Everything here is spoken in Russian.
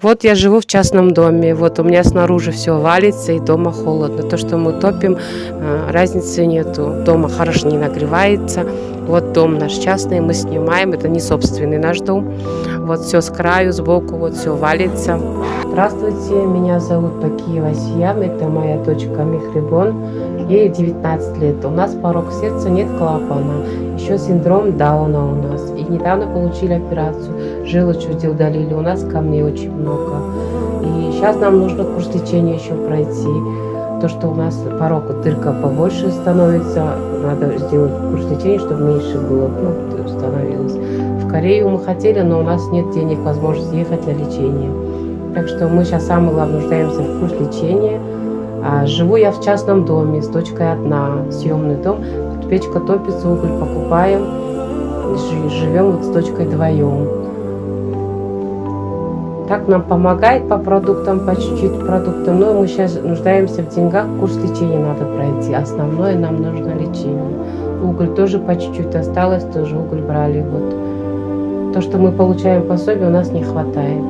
Вот я живу в частном доме, вот у меня снаружи все валится и дома холодно. То, что мы топим, разницы нету. Дома хорошо не нагревается. Вот дом наш частный, мы снимаем, это не собственный наш дом. Вот все с краю, сбоку, вот все валится. Здравствуйте, меня зовут Пакиева Сиям, это моя дочка Мехрибон, ей 19 лет. У нас порог сердца, нет клапана, еще синдром Дауна у нас. И недавно получили операцию, желчь удалили, у нас камней очень много. И сейчас нам нужно курс лечения еще пройти. То, что у нас порог, дырка побольше становится, надо сделать курс лечения, чтобы меньше было, становилось. В Корею мы хотели, но у нас нет денег, возможности ехать на лечение. Так что мы сейчас самое главное нуждаемся в курс лечения. Живу я в частном доме с дочкой одна, съемный дом. Тут печка топится, уголь покупаем, живем вот с дочкой вдвоем. Так нам помогает по продуктам, по чуть-чуть продуктам, но мы сейчас нуждаемся в деньгах, курс лечения надо пройти. Основное нам нужно лечение. Уголь тоже по чуть-чуть осталось, тоже уголь брали. Вот. То, что мы получаем пособие, у нас не хватает.